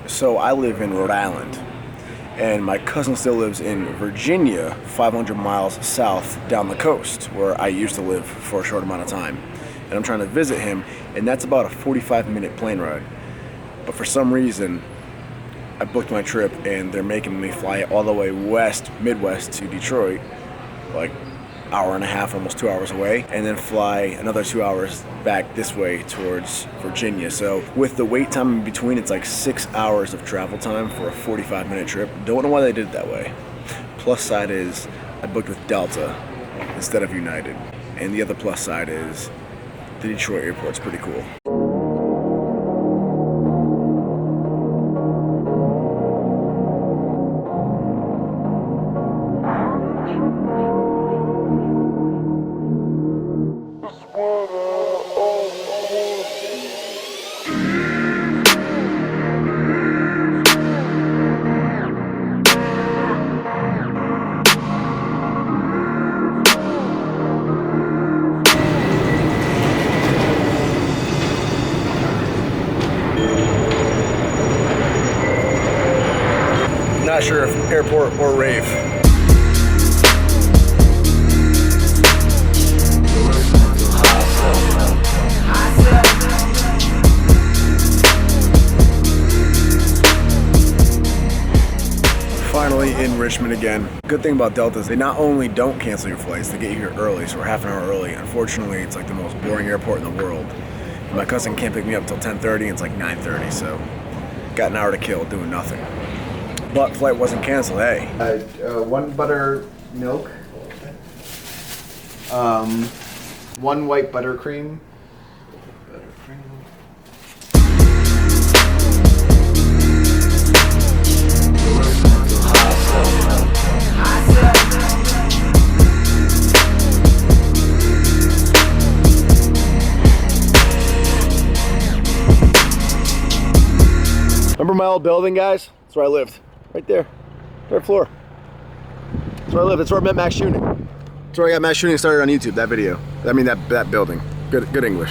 So I live in Rhode Island, and my cousin still lives in Virginia, 500 miles south down the coast, where I used to live for a short amount of time. And I'm trying to visit him, and that's about a 45-minute plane ride. But for some reason, I booked my trip, and they're making me fly all the way west, Midwest to Detroit, like hour and a half, almost 2 hours away, and then fly another 2 hours back this way towards Virginia. So with the wait time in between, it's like 6 hours of travel time for a 45-minute trip. Don't know why they did it that way. Plus side is I booked with Delta instead of United. And the other plus side is the Detroit airport's pretty cool. Not sure if airport or rave. Finally in Richmond again. Good thing about Delta is they not only don't cancel your flights, they get you here early, so we're half an hour early. Unfortunately, it's like the most boring airport in the world. My cousin can't pick me up till 10:30, and it's like 9:30, so got an hour to kill doing nothing. But flight wasn't canceled, hey. One buttermilk, one white buttercream. Remember my old building, guys? That's where I lived. Right there. Third floor. That's where I live. That's where I met Max Shooting. That's where I got Max Shooting started on YouTube, that video. I mean, that building. Good English.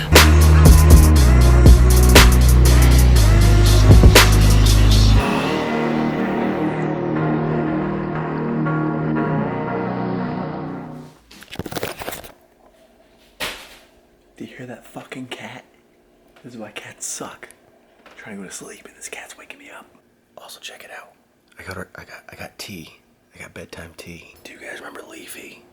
Do you hear that fucking cat? This is why cats suck. I'm trying to go to sleep and this cat's waking me up. Also, check it out. I got tea. I got bedtime tea. Do you guys remember Leafy?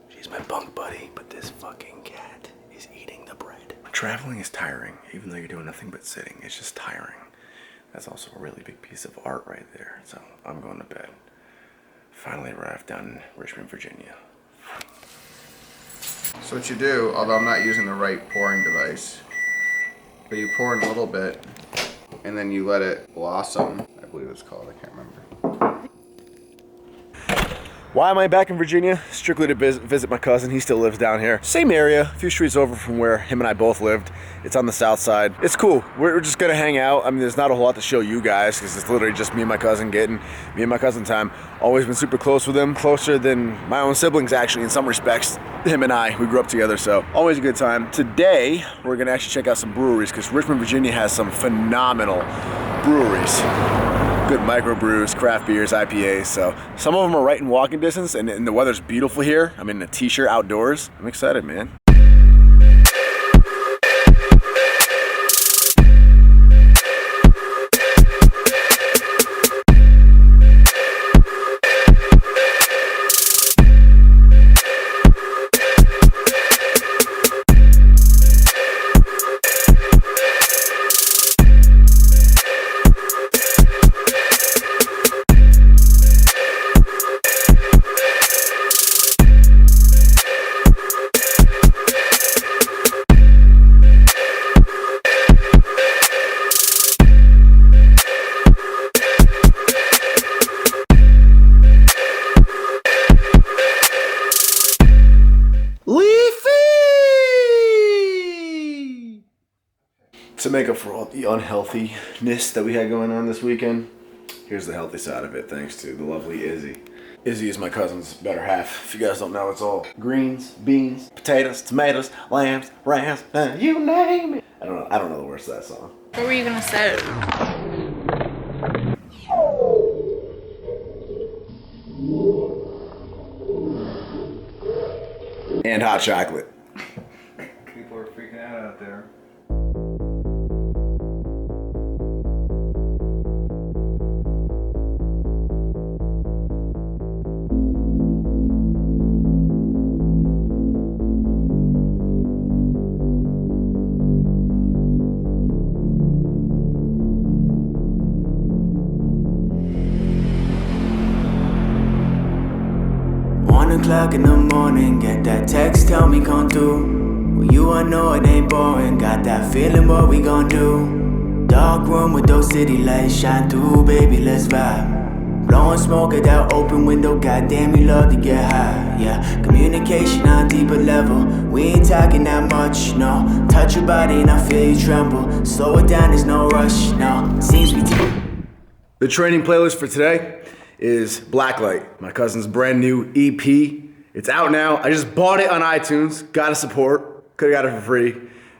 She's my bunk buddy, but this fucking cat is eating the bread. Traveling is tiring, even though you're doing nothing but sitting. It's just tiring. That's also a really big piece of art right there. So I'm going to bed. Finally arrived down in Richmond, Virginia. So what you do, although I'm not using the right pouring device, but you pour in a little bit, and then you let it blossom, I believe it's called, I can't remember. Why am I back in Virginia? Strictly to visit my cousin. He still lives down here. Same area, a few streets over from where him and I both lived. It's on the south side. It's cool. We're just gonna hang out. I mean, there's not a whole lot to show you guys because it's literally just me and my cousin getting me and my cousin time. Always been super close with him. Closer than my own siblings, actually, in some respects. Him and I, we grew up together, so always a good time. Today, we're gonna actually check out some breweries because Richmond, Virginia has some phenomenal breweries. Good microbrews, craft beers, IPAs. So some of them are right in walking distance, and the weather's beautiful here. I'm in a t-shirt outdoors. I'm excited, man. To make up for all the unhealthiness that we had going on this weekend, here's the healthy side of it, thanks to the lovely Izzy. Izzy is my cousin's better half. If you guys don't know, it's all greens, beans, potatoes, tomatoes, lambs, rams, you name it. I don't know the words to that song. What were you gonna say? and hot chocolate. People are freaking out there. O'clock in the morning, get that text, tell me come through. Well, you I know it ain't boring, got that feeling what we gon' do. Dark room with those city lights shine through, baby, let's vibe. Blowing smoke at that open window, goddamn, we love to get high. Yeah, communication on a deeper level, we ain't talking that much, no. Touch your body and I feel you tremble, slow it down, there's no rush, no. Seems we The training playlist for today is Blacklight, my cousin's brand new EP. It's out now. I just bought it on iTunes. Gotta support. Could've got it for free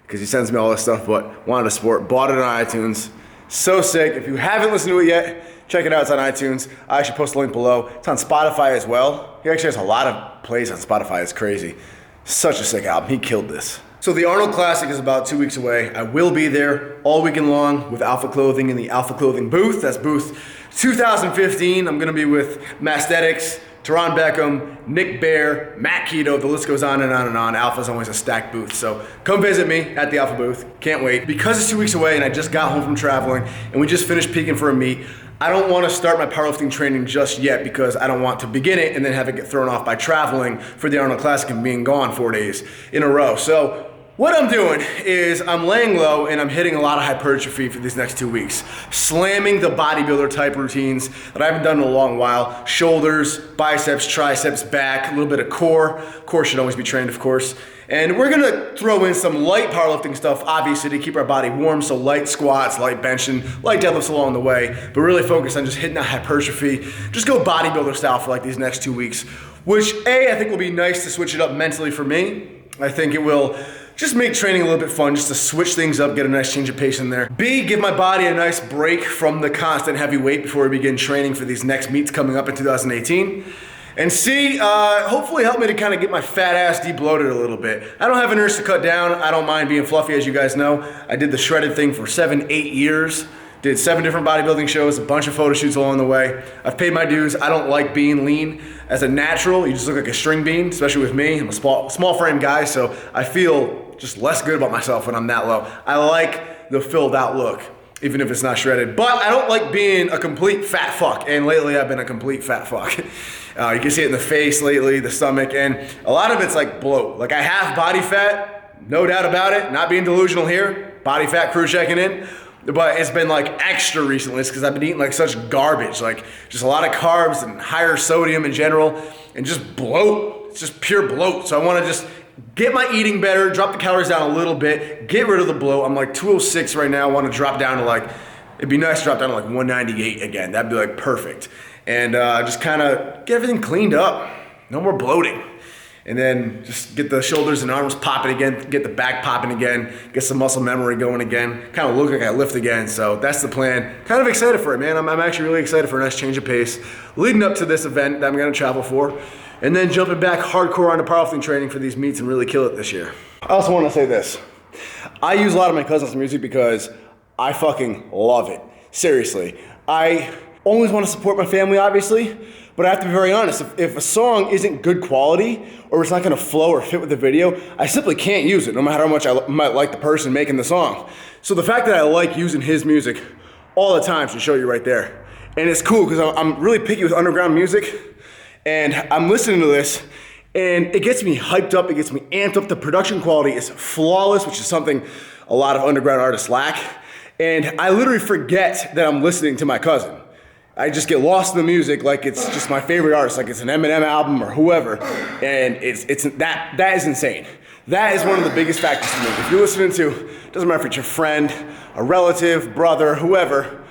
because he sends me all this stuff, but wanted to support. Bought it on iTunes. So sick. If you haven't listened to it yet, check it out. It's on iTunes. I actually post a link below. It's on Spotify as well. He actually has a lot of plays on Spotify. It's crazy. Such a sick album. He killed this. So the Arnold Classic is about 2 weeks away. I will be there all weekend long with Alpha Clothing in the Alpha Clothing booth. That's booth 2015. I'm gonna be with Masthetics, Teron Beckham, Nick Bear, Matt Keto, the list goes on and on and on. Alpha's always a stacked booth. So come visit me at the Alpha booth. Can't wait. Because it's 2 weeks away and I just got home from traveling and we just finished peaking for a meet, I don't want to start my powerlifting training just yet because I don't want to begin it and then have it get thrown off by traveling for the Arnold Classic and being gone 4 days in a row. So what I'm doing is I'm laying low and I'm hitting a lot of hypertrophy for these next 2 weeks. Slamming the bodybuilder type routines that I haven't done in a long while. Shoulders, biceps, triceps, back, a little bit of core. Core should always be trained, of course. And we're gonna throw in some light powerlifting stuff, obviously, to keep our body warm. So light squats, light benching, light deadlifts along the way, but really focus on just hitting that hypertrophy. Just go bodybuilder style for like these next 2 weeks, which I think will be nice to switch it up mentally for me. I think it will just make training a little bit fun, just to switch things up, get a nice change of pace in there. B, give my body a nice break from the constant heavy weight before we begin training for these next meets coming up in 2018. And C, hopefully help me to kind of get my fat ass de-bloated a little bit. I don't have an urge to cut down. I don't mind being fluffy, as you guys know. I did the shredded thing for 7, 8 years. Did 7 different bodybuilding shows, a bunch of photo shoots along the way. I've paid my dues. I don't like being lean. As a natural, you just look like a string bean, especially with me. I'm a small frame guy, so I feel just less good about myself when I'm that low. I like the filled out look, even if it's not shredded. But I don't like being a complete fat fuck, and lately I've been a complete fat fuck. You can see it in the face lately, the stomach, and a lot of it's like bloat. Like I have body fat, no doubt about it, not being delusional here, body fat crew checking in. But it's been like extra recently. It's because I've been eating like such garbage, like just a lot of carbs and higher sodium in general, and just bloat. It's just pure bloat. So I want to just get my eating better, drop the calories down a little bit, get rid of the bloat. I'm like 206 right now. I want to drop down to like, it'd be nice to drop down to like 198 again. That'd be like perfect. And just kind of get everything cleaned up. No more bloating. And then just get the shoulders and arms popping again, get the back popping again, get some muscle memory going again, kind of look like I lift again. So that's the plan. Kind of excited for it, man. I'm actually really excited for a nice change of pace leading up to this event that I'm gonna travel for, and then jumping back hardcore onto powerlifting training for these meets and really kill it this year. I also want to say this. I use a lot of my cousin's music because I fucking love it. Seriously. I always want to support my family, obviously, but I have to be very honest. If a song isn't good quality or it's not going to flow or fit with the video, I simply can't use it, no matter how much I might like the person making the song. So the fact that I like using his music all the time should show you right there. And it's cool because I'm really picky with underground music, and I'm listening to this, and it gets me hyped up, it gets me amped up. The production quality is flawless, which is something a lot of underground artists lack. And I literally forget that I'm listening to my cousin. I just get lost in the music like it's just my favorite artist, like it's an Eminem album or whoever, and that is insane. That is one of the biggest factors to me. If you're listening to, doesn't matter if it's your friend, a relative, brother, whoever,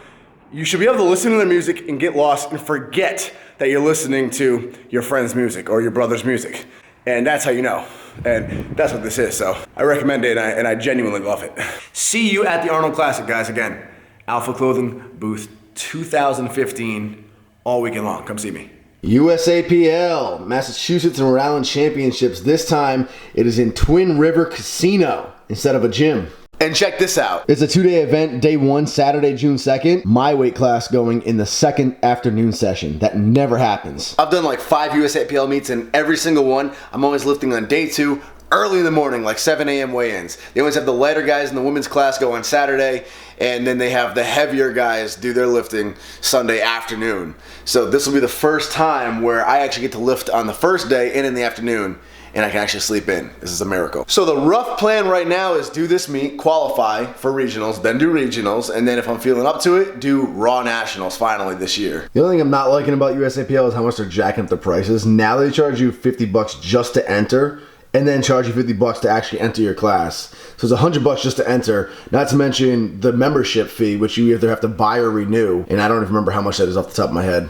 you should be able to listen to their music and get lost and forget that you're listening to your friend's music or your brother's music. And that's how you know. And that's what this is. So I recommend it, and I genuinely love it. See you at the Arnold Classic, guys. Again, Alpha Clothing, booth 2015, all weekend long. Come see me. USAPL, Massachusetts and Rhode Island Championships. This time it is in Twin River Casino instead of a gym. And check this out. It's a 2-day event. Day 1, Saturday, June 2nd. My weight class going in the second afternoon session. That never happens. I've done like 5 USAPL meets, and every single one, I'm always lifting on day 2, early in the morning, like 7 a.m. weigh-ins. They always have the lighter guys in the women's class go on Saturday, and then they have the heavier guys do their lifting Sunday afternoon. So this will be the first time where I actually get to lift on the first day and in the afternoon, and I can actually sleep in. This is a miracle. So the rough plan right now is do this meet, qualify for regionals, then do regionals, and then if I'm feeling up to it, do Raw Nationals finally this year. The only thing I'm not liking about USAPL is how much they're jacking up the prices. Now they charge you $50 just to enter, and then charge you $50 to actually enter your class. So it's $100 just to enter, not to mention the membership fee, which you either have to buy or renew, and I don't even remember how much that is off the top of my head.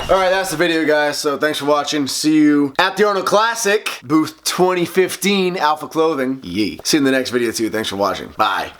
Alright, that's the video, guys, so thanks for watching. See you at the Arnold Classic, booth 2015, Alpha Clothing. Yee. See you in the next video, too. Thanks for watching. Bye.